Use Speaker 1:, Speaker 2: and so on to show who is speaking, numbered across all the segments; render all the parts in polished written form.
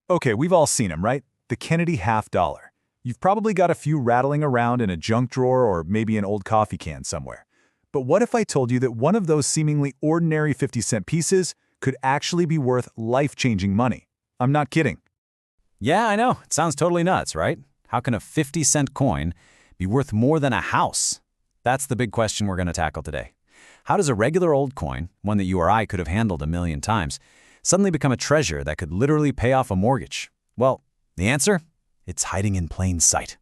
Speaker 1: Okay, we've all seen them, right? The Kennedy half dollar. You've probably got a few rattling around in a junk drawer or maybe an old coffee can somewhere. But what if I told you that one of those seemingly ordinary 50-cent pieces could actually be worth life-changing money? I'm not kidding.
Speaker 2: Yeah, I know. It sounds totally nuts, right? How can a 50-cent coin be worth more than a house? That's the big question we're going to tackle today. How does a regular old coin, one that you or I could have handled a million times, suddenly become a treasure that could literally pay off a mortgage? Well, the answer? It's hiding in plain sight.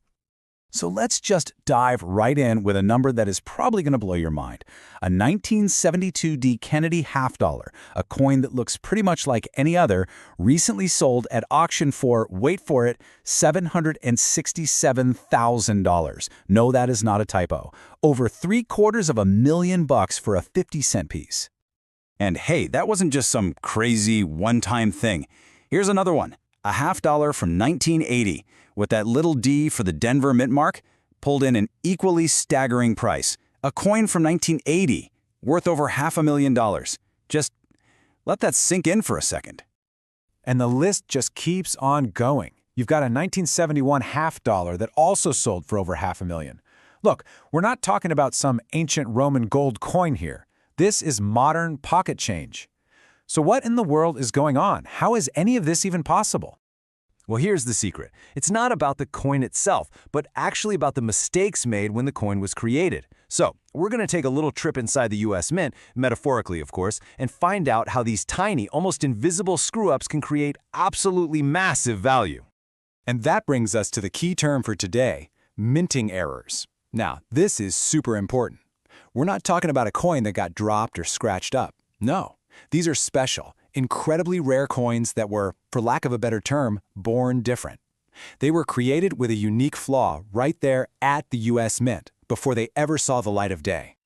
Speaker 3: So let's just dive right in with a number that is probably going to blow your mind. A 1972 D Kennedy half dollar, a coin that looks pretty much like any other, recently sold at auction for, wait for it, $767,000. No, that is not a typo. Over $750,000 for a 50-cent piece. And hey, that wasn't just some crazy one-time thing. Here's another one, a half dollar from 1980. With that little D for the Denver mint mark, pulled in an equally staggering price. A coin from 1980, worth over $500,000. Just let that sink in for a second.
Speaker 1: And the list just keeps on going. You've got a 1971 half dollar that also sold for over $500,000. Look, we're not talking about some ancient Roman gold coin here. This is modern pocket change. So what in the world is going on? How is any of this even possible?
Speaker 4: Well, here's the secret. It's not about the coin itself, but actually about the mistakes made when the coin was created. So, we're going to take a little trip inside the US Mint, metaphorically of course, and find out how these tiny, almost invisible screw-ups can create absolutely massive value.
Speaker 1: And that brings us to the key term for today, minting errors. Now, this is super important. We're not talking about a coin that got dropped or scratched up. No, these are special, incredibly rare coins that were, for lack of a better term, born different. They were created with a unique flaw right there at the US Mint before they ever saw the light of day.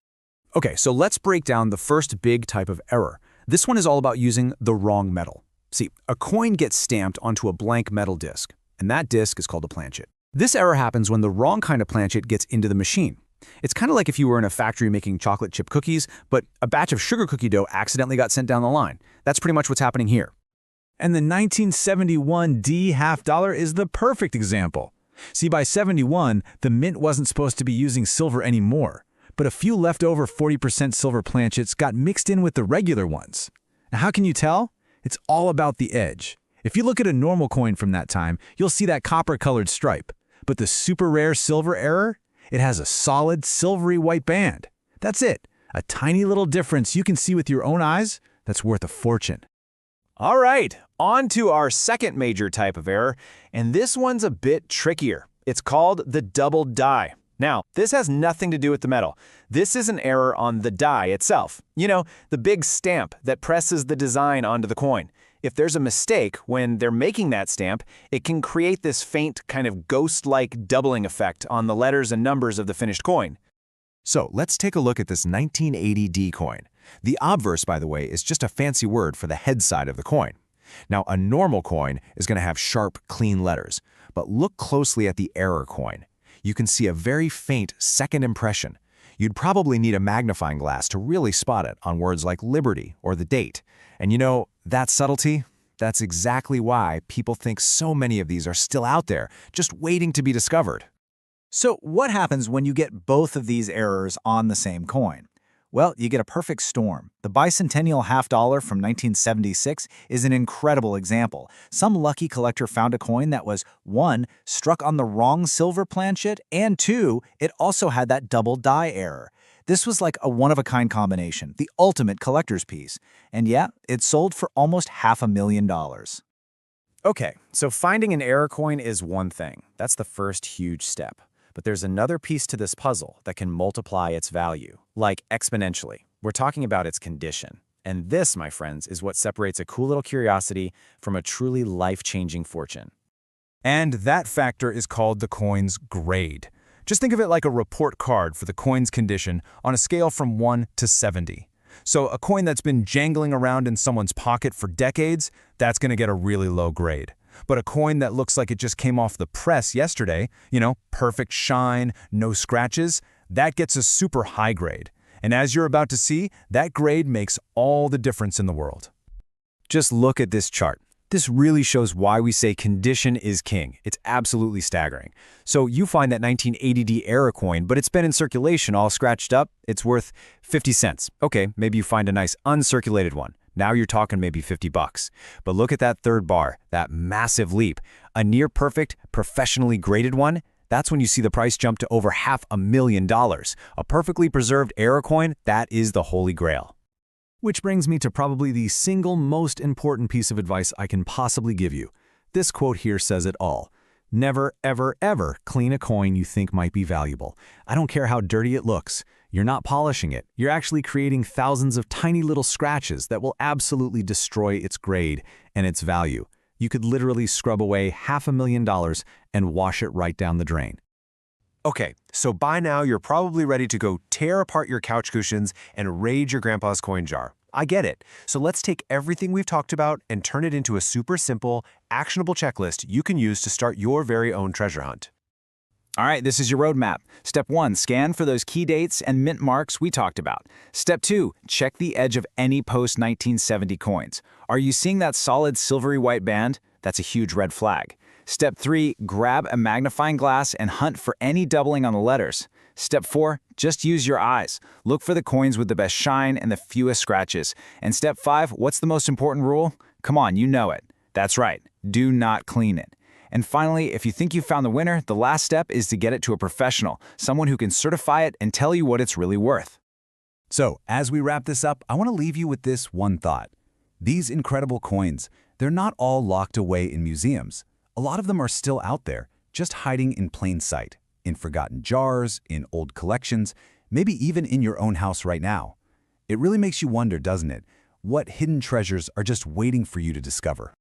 Speaker 3: Okay, so let's break down the first big type of error. This one is all about using the wrong metal. See, a coin gets stamped onto a blank metal disc, and that disc is called a planchet. This error happens when the wrong kind of planchet gets into the machine. It's kind of like if you were in a factory making chocolate chip cookies, but a batch of sugar cookie dough accidentally got sent down the line. That's pretty much what's happening here.
Speaker 1: And the 1971 D half dollar is the perfect example. See, by 71, the mint wasn't supposed to be using silver anymore, but a few leftover 40% silver planchets got mixed in with the regular ones. Now, how can you tell? It's all about the edge. If you look at a normal coin from that time, you'll see that copper-colored stripe. But the super rare silver error? It has a solid, silvery white band. That's it. A tiny little difference you can see with your own eyes that's worth a fortune.
Speaker 4: All right, on to our second major type of error, and this one's a bit trickier. It's called the double die. Now, this has nothing to do with the metal. This is an error on the die itself. You know, the big stamp that presses the design onto the coin. If there's a mistake when they're making that stamp, it can create this faint kind of ghost-like doubling effect on the letters and numbers of the finished coin.
Speaker 5: So let's take a look at this 1980 D coin. The obverse, by the way, is just a fancy word for the head side of the coin. Now, a normal coin is going to have sharp, clean letters, but look closely at the error coin. You can see a very faint second impression. You'd probably need a magnifying glass to really spot it on words like liberty or the date. And you know, that subtlety, that's exactly why people think so many of these are still out there, just waiting to be discovered.
Speaker 6: So what happens when you get both of these errors on the same coin? Well, you get a perfect storm. The bicentennial half dollar from 1976 is an incredible example. Some lucky collector found a coin that was, 1, struck on the wrong silver planchet, and 2, it also had that double die error. This was like a one-of-a-kind combination, the ultimate collector's piece. And yeah, it sold for almost $500,000.
Speaker 4: Okay, so finding an error coin is one thing. That's the first huge step. But there's another piece to this puzzle that can multiply its value, like exponentially. We're talking about its condition. And this, my friends, is what separates a cool little curiosity from a truly life-changing fortune.
Speaker 1: And that factor is called the coin's grade. Just think of it like a report card for the coin's condition on a scale from 1 to 70. So a coin that's been jangling around in someone's pocket for decades, that's going to get a really low grade. But a coin that looks like it just came off the press yesterday, you know, perfect shine, no scratches, that gets a super high grade. And as you're about to see, that grade makes all the difference in the world.
Speaker 4: Just look at this chart. This really shows why we say condition is king. It's absolutely staggering. So you find that 1980D era coin, but it's been in circulation all scratched up. It's worth 50 cents. Okay, maybe you find a nice uncirculated one. Now you're talking maybe 50 bucks. But look at that third bar, that massive leap. A near-perfect, professionally graded one, that's when you see the price jump to over $500,000. A perfectly preserved era coin, that is the holy grail.
Speaker 1: Which brings me to probably the single most important piece of advice I can possibly give you. This quote here says it all. Never, ever, ever clean a coin you think might be valuable. I don't care how dirty it looks. You're not polishing it. You're actually creating thousands of tiny little scratches that will absolutely destroy its grade and its value. You could literally scrub away $500,000 and wash it right down the drain.
Speaker 5: Okay, so by now you're probably ready to go tear apart your couch cushions and raid your grandpa's coin jar. I get it. So let's take everything we've talked about and turn it into a super simple, actionable checklist you can use to start your very own treasure hunt.
Speaker 6: All right, this is your roadmap. Step 1, scan for those key dates and mint marks we talked about. Step 2, check the edge of any post-1970 coins. Are you seeing that solid silvery white band? That's a huge red flag. Step 3, grab a magnifying glass and hunt for any doubling on the letters. Step 4, just use your eyes. Look for the coins with the best shine and the fewest scratches. And Step 5, what's the most important rule? Come on, you know it. That's right, do not clean it. And finally, if you think you found the winner, the last step is to get it to a professional, someone who can certify it and tell you what it's really worth.
Speaker 3: So, as we wrap this up, I want to leave you with this one thought. These incredible coins, they're not all locked away in museums. A lot of them are still out there, just hiding in plain sight, in forgotten jars, in old collections, maybe even in your own house right now. It really makes you wonder, doesn't it? What hidden treasures are just waiting for you to discover?